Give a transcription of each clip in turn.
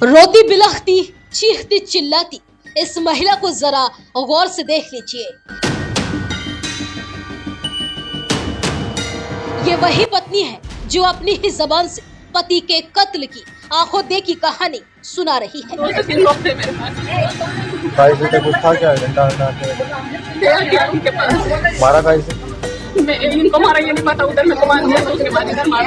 रोती बिलखती चीखती चिल्लाती इस महिला को जरा गौर से देख लीजिए। ये वही पत्नी है जो अपनी ही जबान से पति के कत्ल की आंखों देखी कहानी सुना रही है। मारा कैसे? इनको मारा ये नहीं पता, उधर मेरे को मार दिया तो उसके बाद इधर मारा।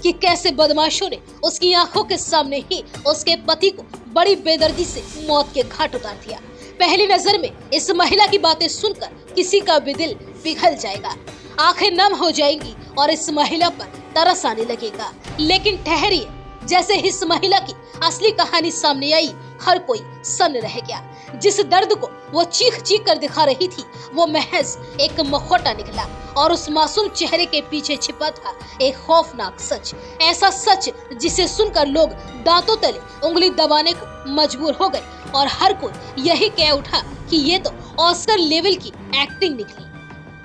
कि कैसे बदमाशों ने उसकी आंखों के सामने ही उसके पति को बड़ी बेदर्दी से मौत के घाट उतार दिया। पहली नजर में इस महिला की बातें सुनकर किसी का भी दिल पिघल जाएगा, आंखें नम हो जाएंगी और इस महिला पर तरस आने लगेगा। लेकिन ठहरिए, जैसे इस महिला की असली कहानी सामने आई हर कोई सन्न रह गया। जिस दर्द को वो चीख चीख कर दिखा रही थी वो महज एक मखौटा निकला और उस मासूम चेहरे के पीछे छिपा था एक खौफनाक सच। ऐसा सच जिसे सुनकर लोग दांतों तले उंगली दबाने को मजबूर हो गए और हर कोई यही कह उठा कि ये तो ऑस्कर लेवल की एक्टिंग निकली।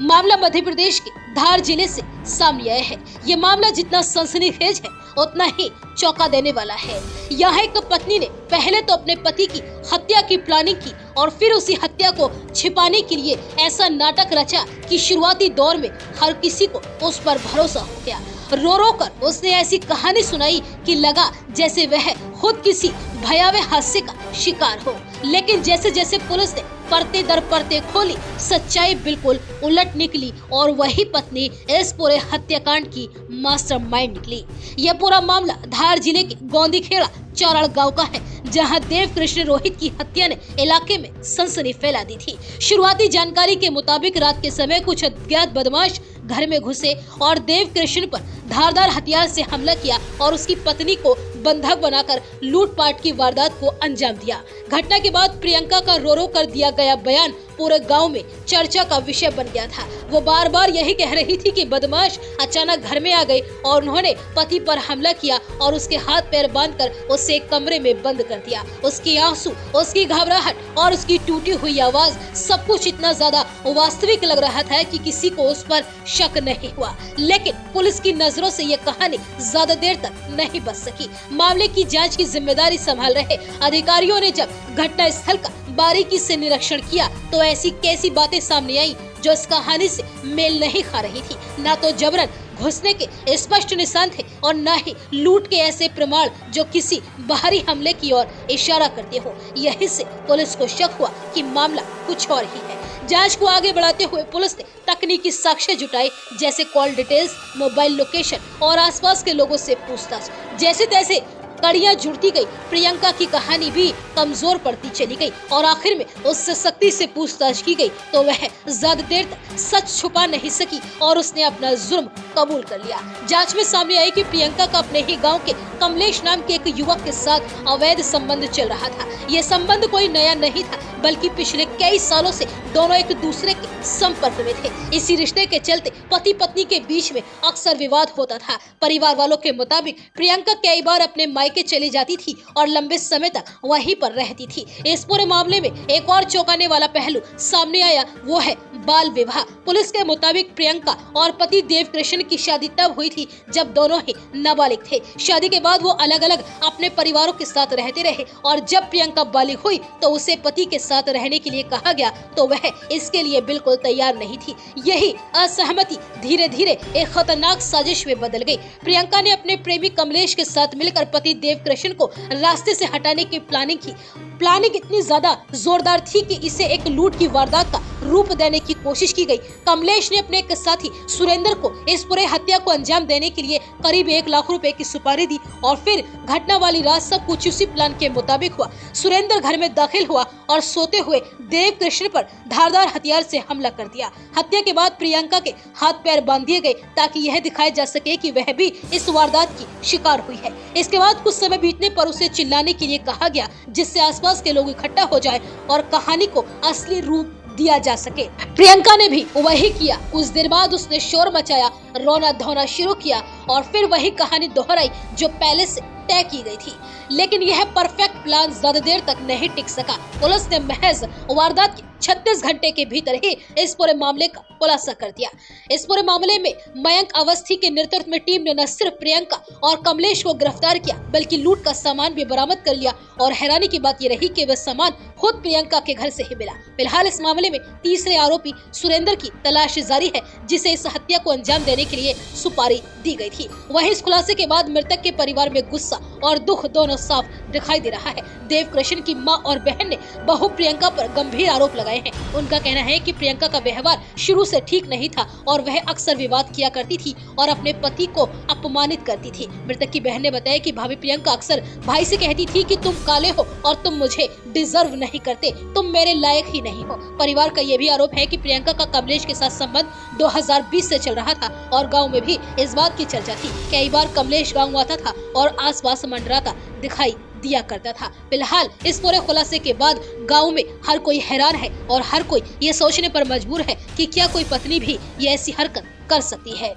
मामला मध्य प्रदेश के धार जिले से सामने आया है। ये मामला जितना सनसनीखेज है उतना ही चौंका देने वाला है। यहाँ एक पत्नी ने पहले तो अपने पति की हत्या की प्लानिंग की और फिर उसी हत्या को छिपाने के लिए ऐसा नाटक रचा कि शुरुआती दौर में हर किसी को उस पर भरोसा हो गया। रो रो कर उसने ऐसी कहानी सुनाई कि लगा जैसे वह खुद किसी भयावह हादसे का शिकार हो। लेकिन जैसे जैसे पुलिस ने परते दर परते खोली, सच्चाई बिल्कुल उलट निकली और वही पत्नी इस पूरे हत्याकांड की मास्टरमाइंड निकली। यह पूरा मामला धार जिले के गोंदीखेड़ा चौराड़ गांव का है, जहां देव कृष्ण रोहित की हत्या ने इलाके में सनसनी फैला दी थी। शुरुआती जानकारी के मुताबिक रात के समय कुछ अज्ञात बदमाश घर में घुसे और देव कृष्ण पर धारदार हथियार से हमला किया और उसकी पत्नी को बंधक बनाकर लूटपाट की वारदात को अंजाम दिया। घटना के बाद प्रियंका का रो रो कर दिया गया बयान पूरे गांव में चर्चा का विषय बन गया था। वो बार बार यही कह रही थी कि बदमाश अचानक घर में आ गए और उन्होंने पति पर हमला किया और उसके हाथ पैर बांधकर उसे एक कमरे में बंद कर दिया। उसके आंसू, उसकी घबराहट और उसकी टूटी हुई आवाज, सब कुछ इतना ज्यादा वास्तविक लग रहा था कि किसी को उस पर शक नहीं हुआ। लेकिन पुलिस की नजरों से ये कहानी ज्यादा देर तक नहीं बच सकी। मामले की जांच की जिम्मेदारी संभाल रहे अधिकारियों ने जब घटना स्थल का बारीकी से निरीक्षण किया तो ऐसी कैसी बातें सामने आई जो इस कहानी से मेल नहीं खा रही थी। ना तो जबरन घुसने के स्पष्ट निशान थे और न ही लूट के ऐसे प्रमाण जो किसी बाहरी हमले की ओर इशारा करते हो। यही से पुलिस को शक हुआ कि मामला कुछ और ही है। जांच को आगे बढ़ाते हुए पुलिस ने तकनीकी साक्ष्य जुटाए, जैसे कॉल डिटेल्स, मोबाइल लोकेशन और आसपास के लोगों से पूछताछ। जैसे तैसे कड़ियां जुड़ती गई, प्रियंका की कहानी भी कमजोर पड़ती चली गई और आखिर में उससे सख्ती से पूछताछ की गई तो वह ज्यादा देर तक सच छुपा नहीं सकी और उसने अपना जुर्म कबूल कर लिया। जांच में सामने आई कि प्रियंका का अपने ही गांव के कमलेश नाम के एक युवक के साथ अवैध संबंध चल रहा था। ये संबंध कोई नया नहीं था, बल्कि पिछले कई सालों से दोनों एक दूसरे के संपर्क में थे। इसी रिश्ते के चलते पति पत्नी के बीच में अक्सर विवाद होता था। परिवार वालों के मुताबिक प्रियंका कई बार अपने मायके चली जाती थी और लंबे समय तक वहीं पर रहती थी। इस पूरे मामले में एक और चौंकाने वाला पहलू सामने आया, वो है बाल विवाह। पुलिस के मुताबिक प्रियंका और पति देव कृष्ण की शादी तब हुई थी जब दोनों ही नाबालिग थे। शादी के बाद वो अलग अलग अपने परिवारों के साथ रहते रहे और जब प्रियंका बालिग हुई तो उसे पति के साथ रहने के लिए कहा गया तो वह इसके लिए बिल्कुल तैयार नहीं थी। यही असहमति धीरे धीरे एक खतरनाक साजिश में बदल गई। प्रियंका ने अपने प्रेमी कमलेश के साथ मिलकर पति देव कृष्ण को रास्ते से हटाने की प्लानिंग की। प्लानिंग इतनी ज्यादा जोरदार थी कि इसे एक लूट की वारदात का रूप देने की कोशिश की गई। कमलेश ने अपने एक साथी सुरेंद्र को इस पूरे हत्या को अंजाम देने के लिए करीब 1 लाख रुपए की सुपारी दी और फिर घटना वाली रात सब कुछ उसी प्लान के मुताबिक हुआ। सुरेंद्र घर में दाखिल हुआ और सोते हुए देव कृष्ण पर धारदार हथियार से हमला कर दिया। हत्या के बाद प्रियंका के हाथ पैर बांध दिए गए ताकि यह दिखाया जा सके कि वह भी इस वारदात की शिकार हुई है। इसके बाद कुछ समय बीतने पर उसे चिल्लाने के लिए कहा गया, जिससे आसपास के लोग इकट्ठा हो जाए और कहानी को असली रूप दिया जा सके। प्रियंका ने भी वही किया। कुछ देर बाद उसने शोर मचाया, रोना धोना शुरू किया और फिर वही कहानी दोहराई जो पहले से तय की गई थी। लेकिन यह परफेक्ट प्लान ज्यादा देर तक नहीं टिक सका। पुलिस ने महज वारदात के 36 घंटे के भीतर ही इस पूरे मामले का खुलासा कर दिया। इस पूरे मामले में मयंक अवस्थी के नेतृत्व में टीम ने न सिर्फ प्रियंका और कमलेश को गिरफ्तार किया बल्कि लूट का सामान भी बरामद कर लिया। और हैरानी की बात ये रही कि वह सामान खुद प्रियंका के घर से ही मिला। फिलहाल इस मामले में तीसरे आरोपी सुरेंद्र की तलाश जारी है, जिसे इस हत्या को अंजाम देने के लिए सुपारी दी गई थी। वहीं इस खुलासे के बाद मृतक के परिवार में गुस्सा और दुख दोनों साफ दिखाई दे रहा है। देव कृष्ण की मां और बहन ने बहू प्रियंका पर गंभीर आरोप लगाए हैं। उनका कहना है कि प्रियंका का व्यवहार शुरू से ठीक नहीं था और वह अक्सर विवाद किया करती थी और अपने पति को अपमानित करती थी। मृतक की बहन ने बताया कि भाभी प्रियंका अक्सर भाई से कहती थी कि तुम काले हो और तुम मुझे डिजर्व नहीं करते, तुम मेरे लायक ही नहीं हो। परिवार का यह भी आरोप है कि प्रियंका का कमलेश के साथ संबंध 2020 से चल रहा था और गाँव में भी इस बात की चर्चा थी। कई बार कमलेश गाँव आता था और आसपास मंडराता दिखाई दिया करता था। फिलहाल इस पूरे खुलासे के बाद गांव में हर कोई हैरान है और हर कोई ये सोचने पर मजबूर है कि क्या कोई पत्नी भी ये ऐसी हरकत कर सकती है।